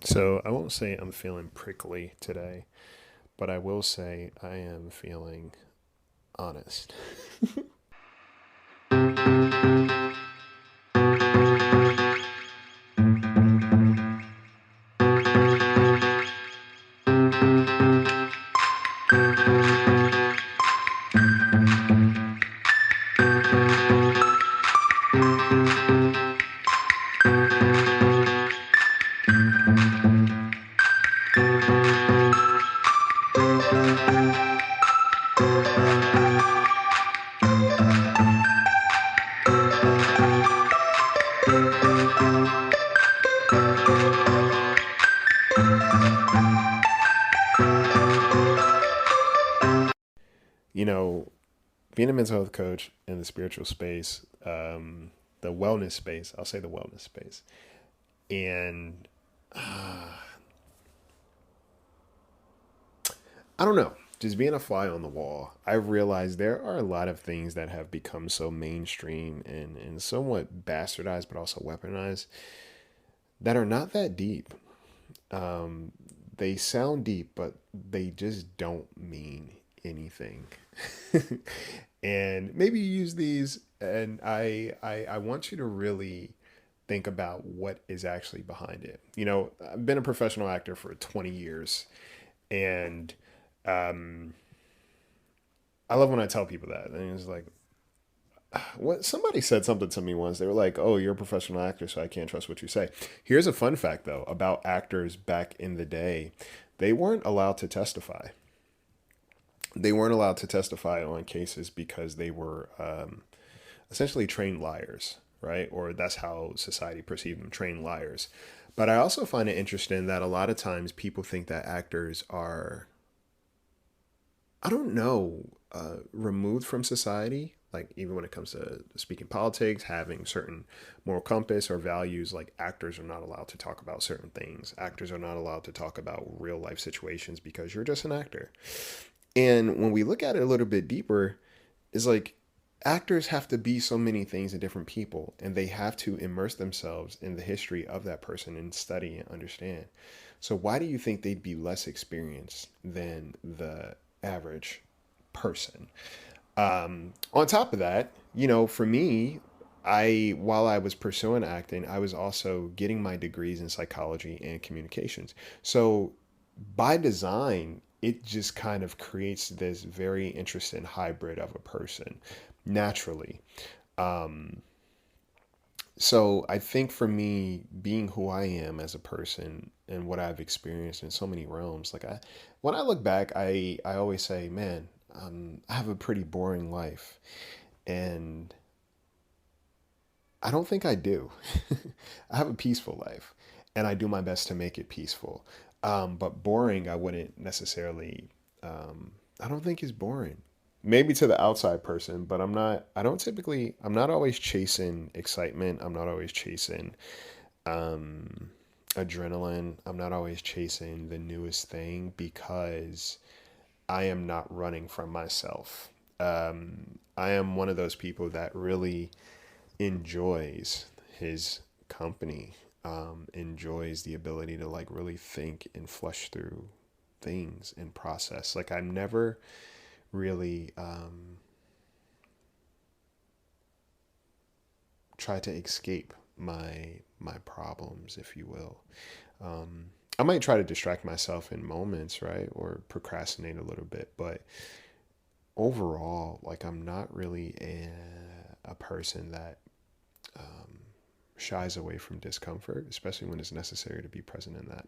So I won't say I'm feeling prickly today, but I will say I am feeling honest. You know, being a mental health coach in the spiritual space, the wellness space, I'll say the wellness space, and I don't know. Just being a fly on the wall, I've realized there are a lot of things that have become so mainstream and somewhat bastardized, but also weaponized, that are not that deep. Um, they sound deep, but they just don't mean anything. And maybe you use these, and I want you to really think about what is actually behind it. I've been a professional actor for 20 years, and um, I love when I tell people that. And it's like, what somebody said something to me once. They were like, "Oh, you're a professional actor, so I can't trust what you say." Here's a fun fact though about actors back in the day. They weren't allowed to testify. They weren't allowed to testify on cases because they were essentially trained liars, right? Or that's how society perceived them, trained liars. But I also find it interesting that a lot of times people think that actors are, I don't know, removed from society. Like even when it comes to speaking politics, having certain moral compass or values, like actors are not allowed to talk about certain things. Actors are not allowed to talk about real life situations because you're just an actor. And when we look at it a little bit deeper, it's like actors have to be so many things in different people, and they have to immerse themselves in the history of that person and study and understand. So why do you think they'd be less experienced than the average person? On top of that, for me, while I was pursuing acting, I was also getting my degrees in psychology and communications. So by design, it just kind of creates this very interesting hybrid of a person naturally. Um, so I think for me, being who I am as a person and what I've experienced in so many realms, when I look back, I always say, man, I have a pretty boring life, and I don't think I do. I have a peaceful life, and I do my best to make it peaceful. But boring, I wouldn't necessarily. I don't think is boring. Maybe to the outside person, but I'm not. I don't typically. I'm not always chasing excitement. I'm not always chasing um, adrenaline. I'm not always chasing the newest thing because I am not running from myself. I am one of those people that really enjoys his company, enjoys the ability to like really think and flush through things and process. Like I'm never really try to escape my problems, if you will. Um, I might try to distract myself in moments, right, or procrastinate a little bit, but overall, like I'm not really a person that um, shies away from discomfort, especially when it's necessary to be present in that.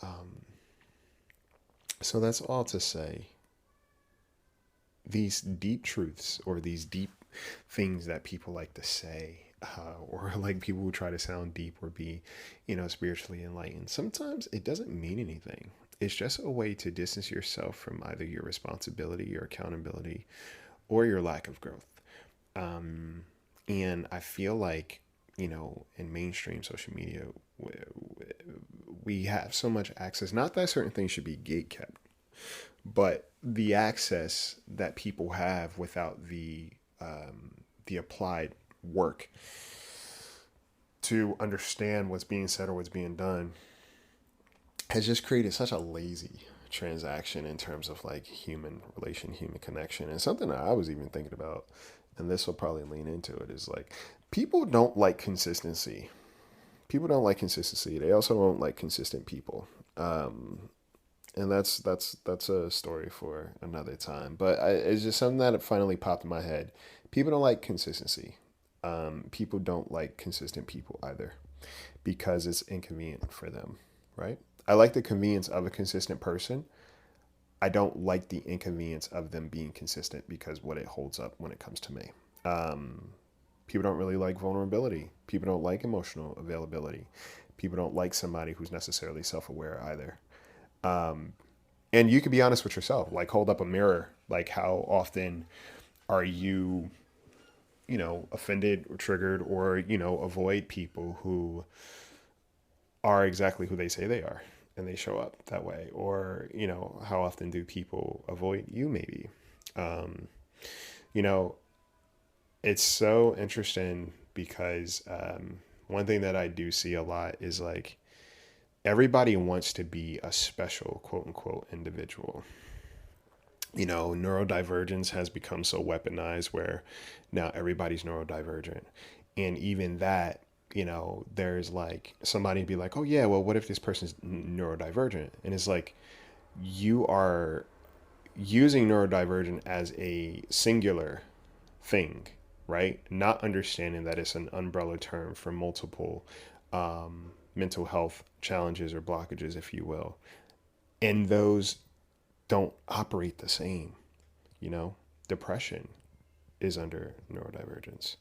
Um, so that's all to say. These deep truths or these deep things that people like to say, or like people who try to sound deep or be, spiritually enlightened, sometimes it doesn't mean anything. It's just a way to distance yourself from either your responsibility, your accountability, or your lack of growth. Um, and I feel like, in mainstream social media, we have so much access. Not that certain things should be gate kept, but the access that people have without the applied work to understand what's being said or what's being done has just created such a lazy transaction in terms of like human relation, human connection. And something that I was even thinking about, and this will probably lean into it, is like people don't like consistency. People don't like consistency. They also don't like consistent people. And that's a story for another time. But it's just something that finally popped in my head. People don't like consistency. People don't like consistent people either because it's inconvenient for them, right? I like the convenience of a consistent person. I don't like the inconvenience of them being consistent because what it holds up when it comes to me. Um, People don't really like vulnerability. People don't like emotional availability. People don't like somebody who's necessarily self aware either. Um, and you can be honest with yourself. Like, hold up a mirror. Like, how often are you, offended or triggered or, avoid people who are exactly who they say they are and they show up that way? Or, how often do people avoid you maybe? Um, you know, it's so interesting because one thing that I do see a lot is like everybody wants to be a special quote unquote individual. Neurodivergence has become so weaponized where now everybody's neurodivergent. And even that, there's like somebody be like, oh, yeah, well, what if this person's neurodivergent? And it's like you are using neurodivergent as a singular thing, right? Not understanding that it's an umbrella term for multiple mental health challenges or blockages, if you will. And those don't operate the same. Depression is under neurodivergence.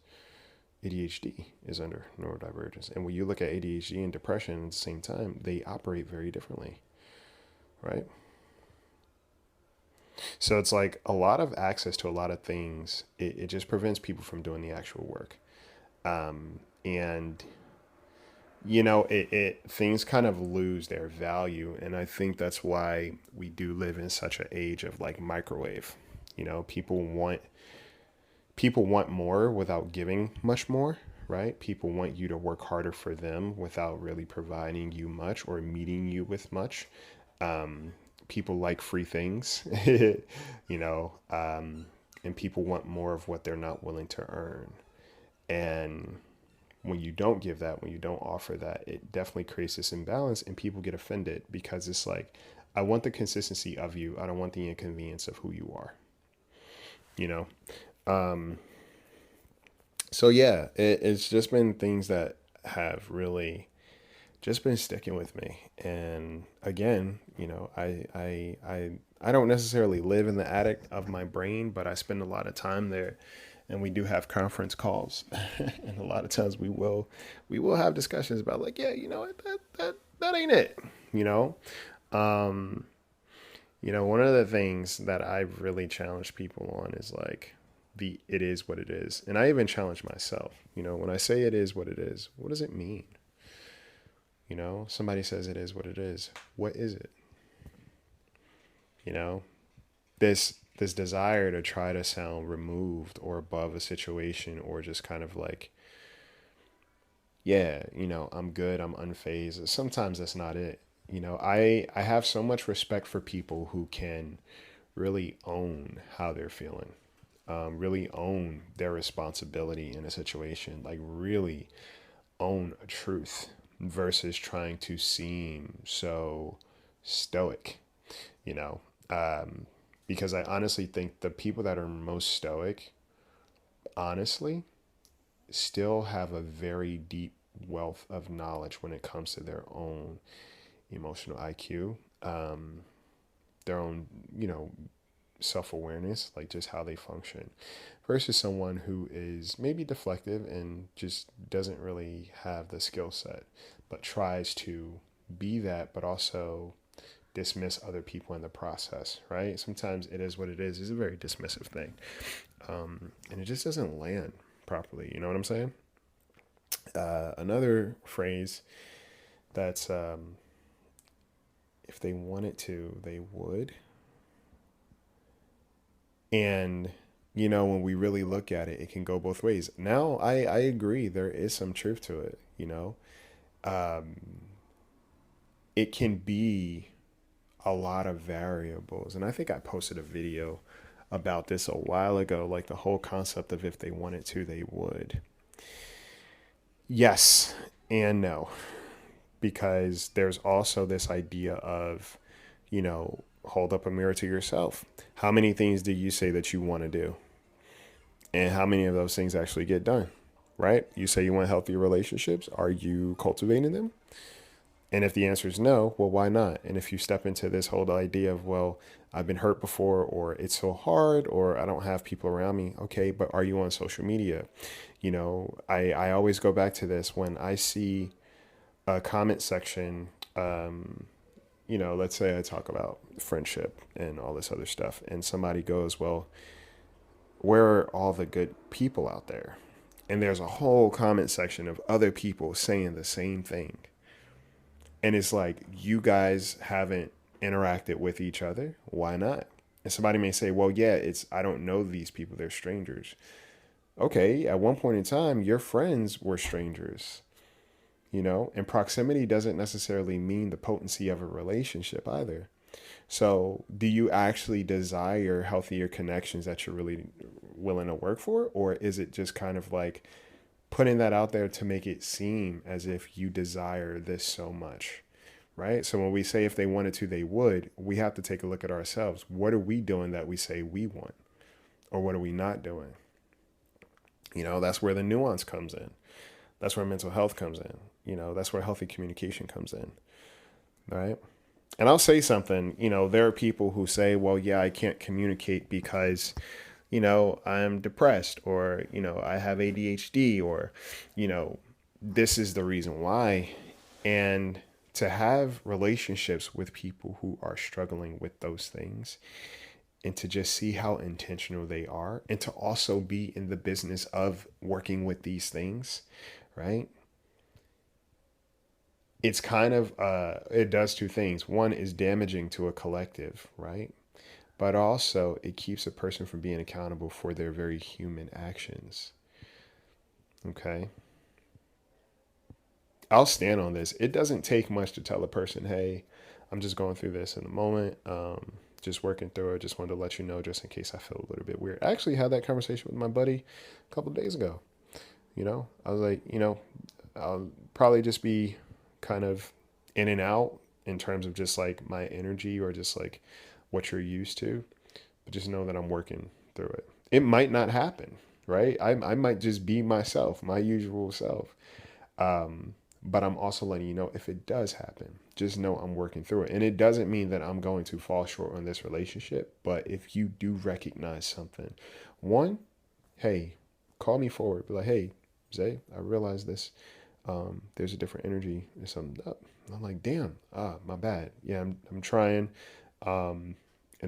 ADHD is under neurodivergence. And when you look at ADHD and depression at the same time, they operate very differently, right? So it's like a lot of access to a lot of things, it just prevents people from doing the actual work. And it things kind of lose their value, and I think that's why we do live in such an age of like microwave. People want more without giving much more, right? People want you to work harder for them without really providing you much or meeting you with much. People like free things, you know, um, and people want more of what they're not willing to earn. And when you don't give that, when you don't offer that, it definitely creates this imbalance, and people get offended because it's like, I want the consistency of you. I don't want the inconvenience of who you are, you know? Um, so yeah, it's just been things that have really just been sticking with me. And again, I don't necessarily live in the attic of my brain, but I spend a lot of time there, and we do have conference calls, and a lot of times we will have discussions about like, yeah, that ain't it, you know. Um, one of the things that I've really challenged people on is like the it is what it is, and I even challenge myself. When I say it is what it is, what does it mean? Somebody says it is what it is. What is it? You know, this desire to try to sound removed or above a situation, or just kind of like, yeah, I'm good, I'm unfazed. Sometimes that's not it. I have so much respect for people who can really own how they're feeling, really own their responsibility in a situation, like really own a truth versus trying to seem so stoic, you know. Um, because I honestly think the people that are most stoic, honestly, still have a very deep wealth of knowledge when it comes to their own emotional IQ, their own, self awareness, like just how they function, versus someone who is maybe deflective and just doesn't really have the skill set, but tries to be that, but also dismiss other people in the process, right? Sometimes it is what it is. It's a very dismissive thing. And it just doesn't land properly. You know what I'm saying? Another phrase that's if they wanted to, they would. And when we really look at it, it can go both ways. Now, I agree, there is some truth to it. Um, it can be a lot of variables. And I think I posted a video about this a while ago, like the whole concept of if they wanted to, they would. Yes and no, because there's also this idea of, hold up a mirror to yourself. How many things do you say that you want to do? And how many of those things actually get done, right? You say you want healthy relationships. Are you cultivating them? And if the answer is no, well, why not? And if you step into this whole idea of, well, I've been hurt before, or it's so hard, or I don't have people around me. Okay, but are you on social media? I always go back to this when I see a comment section, let's say I talk about friendship and all this other stuff, and somebody goes, well, where are all the good people out there? And there's a whole comment section of other people saying the same thing. And it's like, you guys haven't interacted with each other. Why not? And somebody may say, well, yeah, I don't know these people. They're strangers. Okay, at one point in time, your friends were strangers, and proximity doesn't necessarily mean the potency of a relationship either. So do you actually desire healthier connections that you're really willing to work for? Or is it just kind of like putting that out there to make it seem as if you desire this so much, right? So when we say if they wanted to, they would, we have to take a look at ourselves. What are we doing that we say we want? Or what are we not doing? That's where the nuance comes in. That's where mental health comes in. That's where healthy communication comes in, right? And I'll say something, there are people who say, well, yeah, I can't communicate because, I'm depressed, or, I have ADHD, or, this is the reason why. And to have relationships with people who are struggling with those things, and to just see how intentional they are, and to also be in the business of working with these things, right? It's kind of, it does two things. One is damaging to a collective, right? But also it keeps a person from being accountable for their very human actions. Okay. I'll stand on this. It doesn't take much to tell a person, hey, I'm just going through this in the moment. Just working through it. Just wanted to let you know, just in case I feel a little bit weird. I actually had that conversation with my buddy a couple of days ago. I was like, I'll probably just be kind of in and out in terms of just like my energy, or just like what you're used to, but just know that I'm working through it. It might not happen, right? I might just be myself, my usual self. But I'm also letting you know, if it does happen, just know I'm working through it. And it doesn't mean that I'm going to fall short on this relationship, but if you do recognize something, one, hey, call me forward. Be like, hey, Zay, I realize this. There's a different energy. There's something up. I'm like, damn, my bad. Yeah, I'm trying. And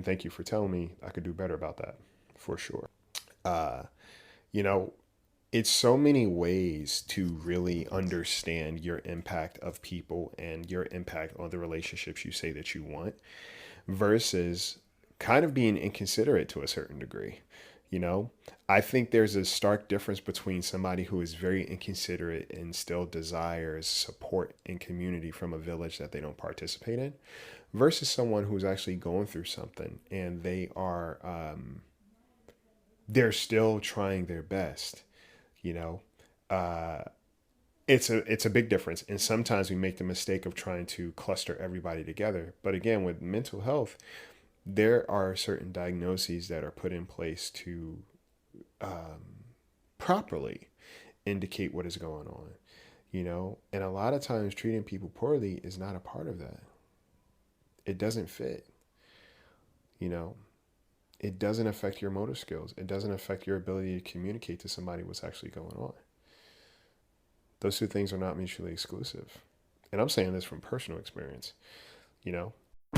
thank you for telling me I could do better about that, for sure. It's so many ways to really understand your impact of people and your impact on the relationships you say that you want, versus kind of being inconsiderate to a certain degree. I think there's a stark difference between somebody who is very inconsiderate and still desires support and community from a village that they don't participate in, versus someone who's actually going through something and they are, they're still trying their best. It's a big difference. And sometimes we make the mistake of trying to cluster everybody together. But again, with mental health, there are certain diagnoses that are put in place to properly indicate what is going on, and a lot of times treating people poorly is not a part of that. It doesn't fit, it doesn't affect your motor skills. It doesn't affect your ability to communicate to somebody what's actually going on. Those two things are not mutually exclusive. And I'm saying this from personal experience,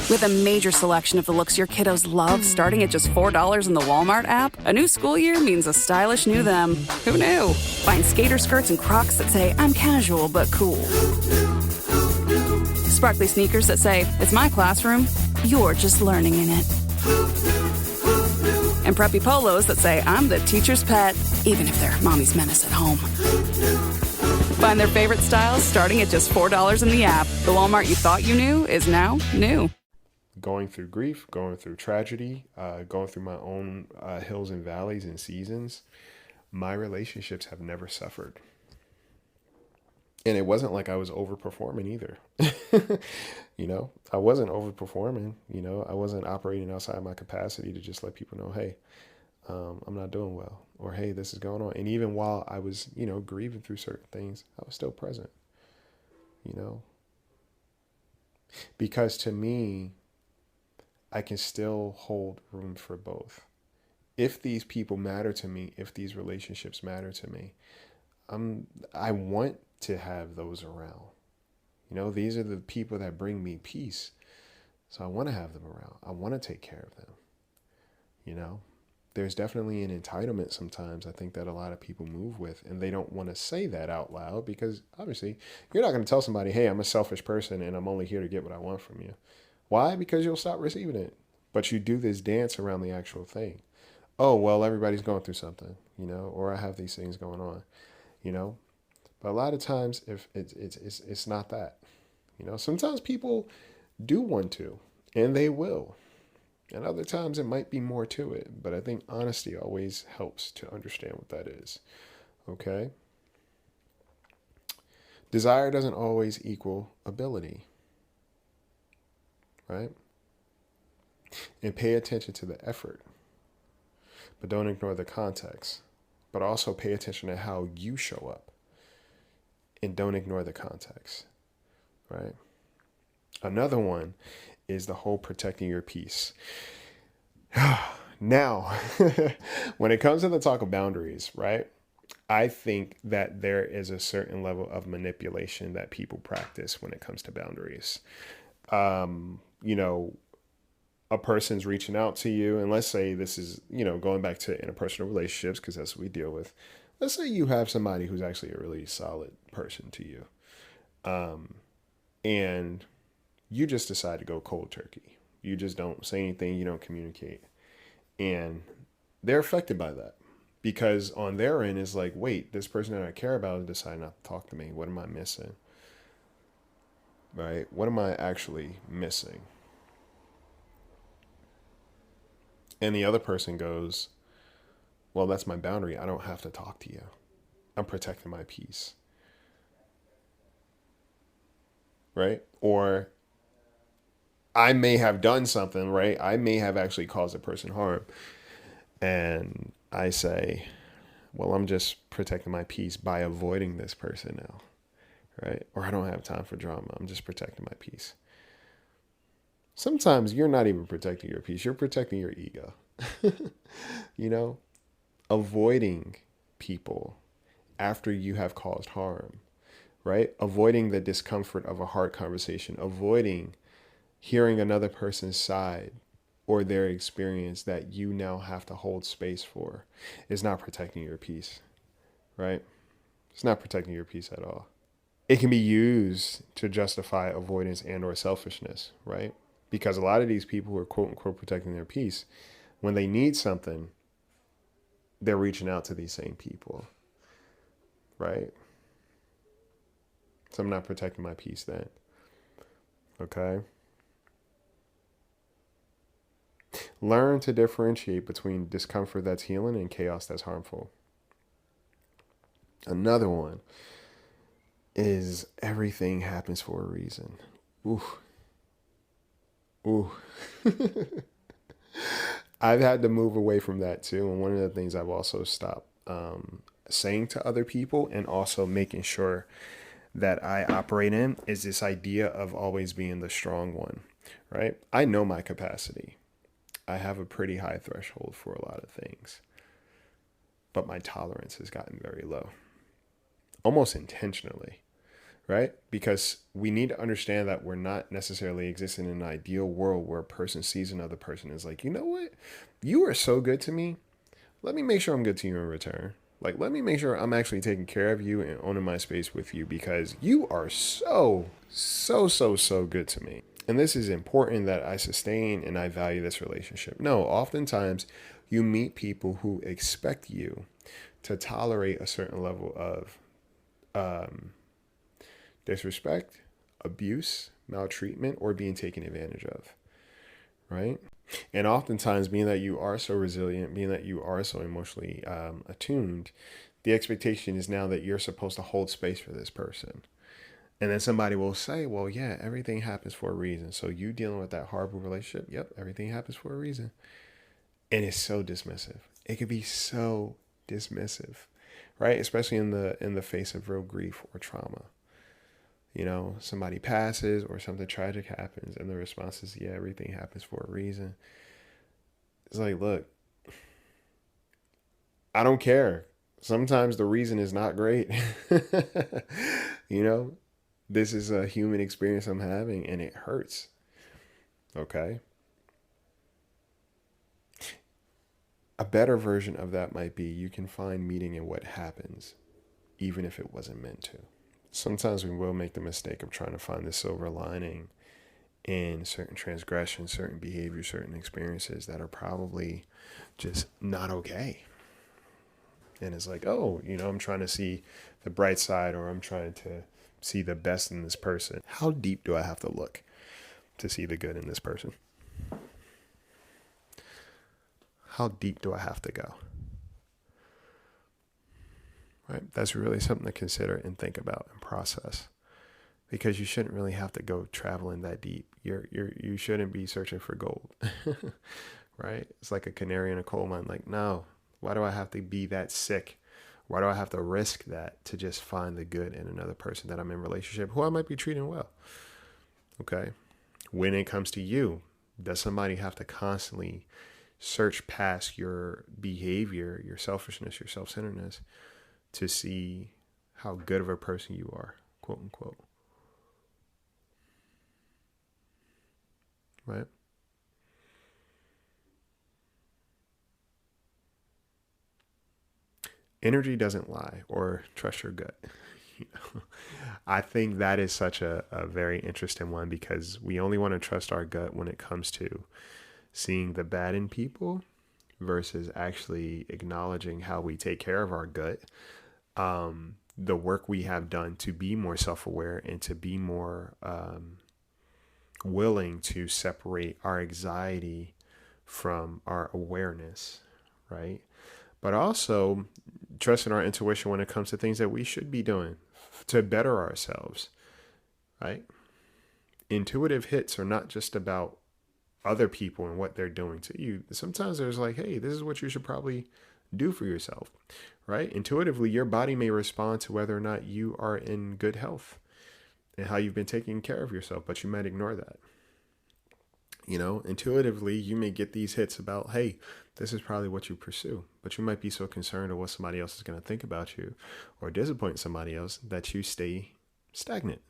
With a major selection of the looks your kiddos love, starting at just $4 in the Walmart app, a new school year means a stylish new them. Who knew? Find skater skirts and Crocs that say, I'm casual but cool. Sparkly sneakers that say, it's my classroom, you're just learning in it. And preppy polos that say, I'm the teacher's pet, even if they're mommy's menace at home. Find their favorite styles starting at just $4 in the app. The Walmart you thought you knew is now new. Going through grief, going through tragedy, going through my own hills and valleys and seasons, my relationships have never suffered. And it wasn't like I was overperforming either. I wasn't overperforming. I wasn't operating outside my capacity to just let people know, hey, I'm not doing well, or hey, this is going on. And even while I was, grieving through certain things, I was still present, you know, because to me, I can still hold room for both. If these people matter to me, if these relationships matter to me, I want to have those around. These are the people that bring me peace. So I want to have them around. I want to take care of them. There's definitely an entitlement sometimes I think that a lot of people move with, and they don't want to say that out loud because obviously you're not going to tell somebody, hey, I'm a selfish person and I'm only here to get what I want from you. Why? Because you'll stop receiving it. But you do this dance around the actual thing. Oh, well, everybody's going through something, or I have these things going on, But a lot of times, if it's not that, sometimes people do want to, and they will. And other times it might be more to it, but I think honesty always helps to understand what that is. Okay? Desire doesn't always equal ability, right? And pay attention to the effort, but don't ignore the context. But also pay attention to how you show up, and don't ignore the context, right? Another one is the whole protecting your peace. Now, when it comes to the talk of boundaries, right? I think that there is a certain level of manipulation that people practice when it comes to boundaries. You know, a person's reaching out to you, and let's say this is, going back to interpersonal relationships, because that's what we deal with. Let's say you have somebody who's actually a really solid person to you. And you just decide to go cold turkey. You just don't say anything, you don't communicate. And they're affected by that because on their end is like, wait, this person that I care about is deciding not to talk to me. What am I missing? Right? What am I actually missing? And the other person goes, well, that's my boundary. I don't have to talk to you. I'm protecting my peace. Right? Or I may have done something, right? I may have actually caused a person harm. And I say, well, I'm just protecting my peace by avoiding this person now, right? Or I don't have time for drama. I'm just protecting my peace. Sometimes you're not even protecting your peace. You're protecting your ego. Avoiding people after you have caused harm, right? Avoiding the discomfort of a hard conversation, avoiding hearing another person's side or their experience that you now have to hold space for is not protecting your peace, right? It's not protecting your peace at all. It can be used to justify avoidance and or selfishness, right? Because a lot of these people who are quote unquote protecting their peace, when they need something, they're reaching out to these same people, right? So I'm not protecting my peace then, okay? Learn to differentiate between discomfort that's healing and chaos that's harmful. Another one is everything happens for a reason. Ooh. Ooh. I've had to move away from that too. And one of the things I've also stopped saying to other people and also making sure that I operate in is this idea of always being the strong one, right? I know my capacity. I have a pretty high threshold for a lot of things, but my tolerance has gotten very low, almost intentionally, right? Because we need to understand that we're not necessarily existing in an ideal world where a person sees another person and is like, you know what? You are so good to me. Let me make sure I'm good to you in return. Like, let me make sure I'm actually taking care of you and owning my space with you because you are so good to me. And this is important that I sustain and I value this relationship. No, oftentimes you meet people who expect you to tolerate a certain level of um, disrespect, abuse, maltreatment, or being taken advantage of, right? And oftentimes, being that you are so resilient, being that you are so emotionally attuned, the expectation is now that you're supposed to hold space for this person. And then somebody will say, well, yeah, everything happens for a reason. So you dealing with that horrible relationship, yep, everything happens for a reason. And it's so dismissive. It could be so dismissive, right? Especially in the face of real grief or trauma. You know, somebody passes or something tragic happens, and the response is, yeah, everything happens for a reason. It's like, look, I don't care. Sometimes the reason is not great. You know, this is a human experience I'm having and it hurts. Okay. A better version of that might be you can find meaning in what happens, even if it wasn't meant to. Sometimes we will make the mistake of trying to find the silver lining in certain transgressions, certain behaviors, certain experiences that are probably just not okay. And it's like, oh, I'm trying to see the bright side, or I'm trying to see the best in this person. How deep do I have to look to see the good in this person? How deep do I have to go? Right? That's really something to consider and think about and process, because you shouldn't really have to go traveling that deep. You shouldn't be searching for gold. Right? It's like a canary in a coal mine. Like, no, why do I have to be that sick? Why do I have to risk that to just find the good in another person that I'm in relationship who I might be treating well? Okay. When it comes to you, does somebody have to constantly search past your behavior, your selfishness, your self-centeredness to see how good of a person you are, quote unquote? Right? Energy doesn't lie, or trust your gut. You know, I think that is such a very interesting one, because we only want to trust our gut when it comes to seeing the bad in people versus actually acknowledging how we take care of our gut. The work we have done to be more self-aware and to be more willing to separate our anxiety from our awareness, right? But also trusting our intuition when it comes to things that we should be doing to better ourselves, right? Intuitive hits are not just about other people and what they're doing to you. Sometimes there's like, hey, this is what you should probably do for yourself, right? Intuitively, your body may respond to whether or not you are in good health and how you've been taking care of yourself, but you might ignore that. Intuitively, you may get these hits about, hey, this is probably what you pursue, but you might be so concerned of what somebody else is going to think about you or disappoint somebody else that you stay stagnant,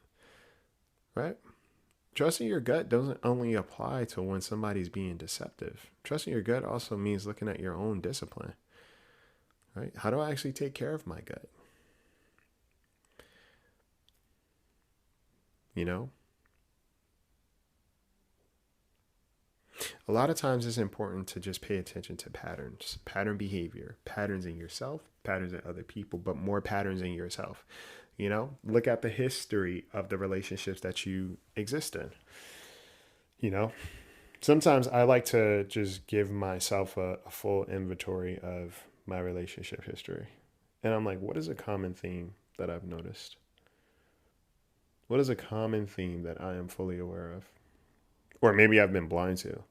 right? Trusting your gut doesn't only apply to when somebody's being deceptive. Trusting your gut also means looking at your own discipline, right? How do I actually take care of my gut? You know, a lot of times it's important to just pay attention to patterns, pattern behavior, patterns in yourself, patterns in other people, but more patterns in yourself. Look at the history of the relationships that you exist in. You know, Sometimes I like to just give myself a full inventory of my relationship history. And I'm like, what is a common theme that I've noticed? What is a common theme that I am fully aware of? Or maybe I've been blind to?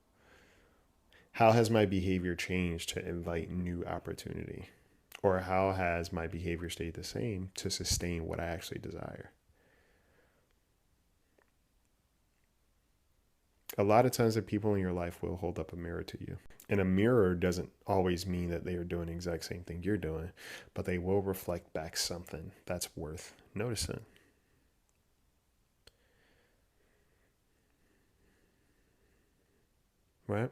How has my behavior changed to invite new opportunity? Or how has my behavior stayed the same to sustain what I actually desire? A lot of times the people in your life will hold up a mirror to you. And a mirror doesn't always mean that they are doing the exact same thing you're doing, but they will reflect back something that's worth noticing. Right?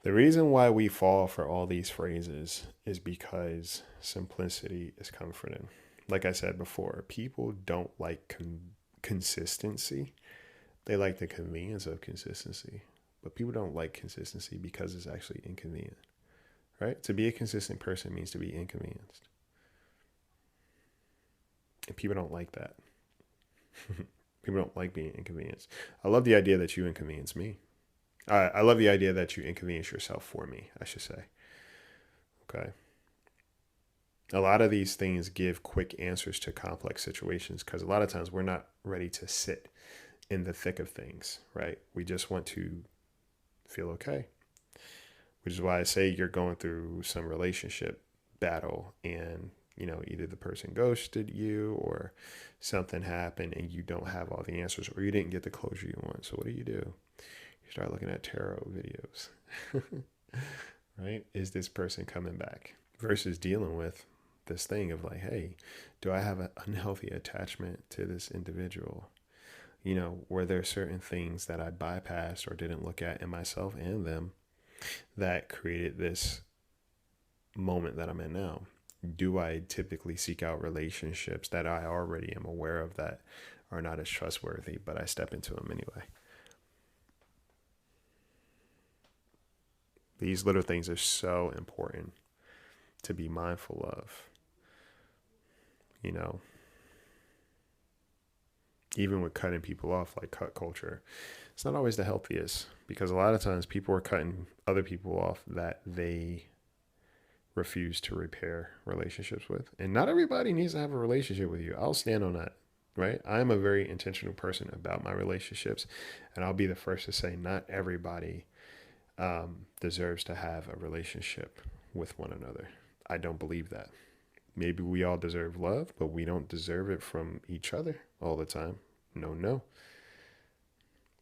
The reason why we fall for all these phrases is because simplicity is comforting. Like I said before, people don't like consistency. They like the convenience of consistency, but people don't like consistency because it's actually inconvenient, right? To be a consistent person means to be inconvenienced. And people don't like that. People don't like being inconvenienced. I love the idea that you inconvenience me. I love the idea that you inconvenience yourself for me, I should say. Okay. A lot of these things give quick answers to complex situations because a lot of times we're not ready to sit in the thick of things, right? We just want to feel okay, which is why I say you're going through some relationship battle and either the person ghosted you or something happened and you don't have all the answers or you didn't get the closure you want. So what do? You start looking at tarot videos. Right? Is this person coming back? Versus dealing with this thing of like, hey, do I have an unhealthy attachment to this individual? Were there certain things that I bypassed or didn't look at in myself and them that created this moment that I'm in now? Do I typically seek out relationships that I already am aware of that are not as trustworthy, but I step into them anyway? These little things are so important to be mindful of. Even with cutting people off, like cut culture, it's not always the healthiest because a lot of times people are cutting other people off that they refuse to repair relationships with. And not everybody needs to have a relationship with you. I'll stand on that, right? I'm a very intentional person about my relationships. And I'll be the first to say not everybody deserves to have a relationship with one another. I don't believe that. Maybe we all deserve love, but we don't deserve it from each other all the time. No.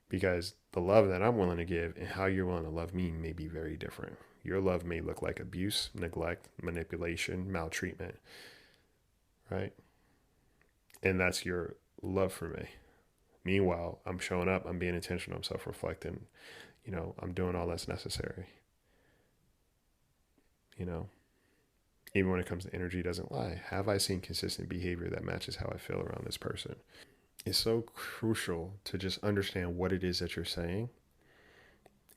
Because the love that I'm willing to give and how you're willing to love me may be very different. Your love may look like abuse, neglect, manipulation, maltreatment, right? And that's your love for me. Meanwhile, I'm showing up, I'm being intentional, I'm self-reflecting, I'm doing all that's necessary. Even when it comes to energy, doesn't lie. Have I seen consistent behavior that matches how I feel around this person? It's so crucial to just understand what it is that you're saying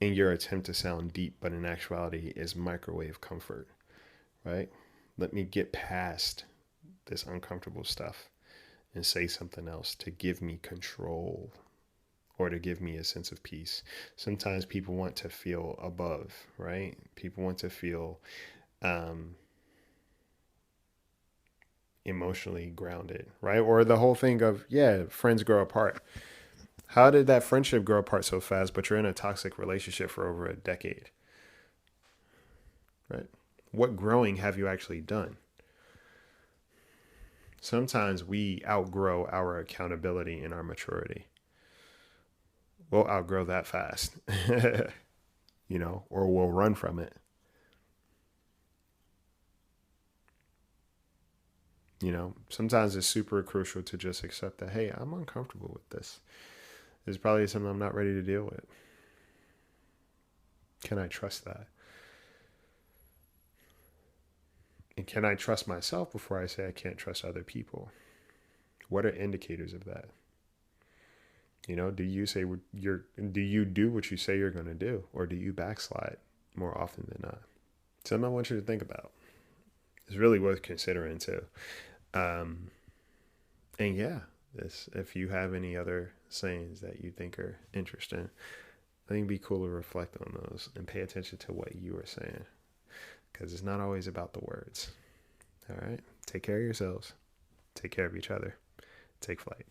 in your attempt to sound deep, but in actuality is microwave comfort, right? Let me get past this uncomfortable stuff and say something else to give me control or to give me a sense of peace. Sometimes people want to feel above, right? People want to feel emotionally grounded, right? Or the whole thing of, yeah, friends grow apart. How did that friendship grow apart so fast, but you're in a toxic relationship for over a decade, right? What growing have you actually done? Sometimes we outgrow our accountability and our maturity. We'll outgrow that fast, or we'll run from it. Sometimes it's super crucial to just accept that, hey, I'm uncomfortable with this. This is probably something I'm not ready to deal with. Can I trust that? And can I trust myself before I say I can't trust other people? What are indicators of that? Do you say do you do what you say you're going to do, or do you backslide more often than not? Something I want you to think about. It's really worth considering too. And yeah, if you have any other sayings that you think are interesting, I think it'd be cool to reflect on those and pay attention to what you are saying, because it's not always about the words. All right. Take care of yourselves. Take care of each other. Take flight.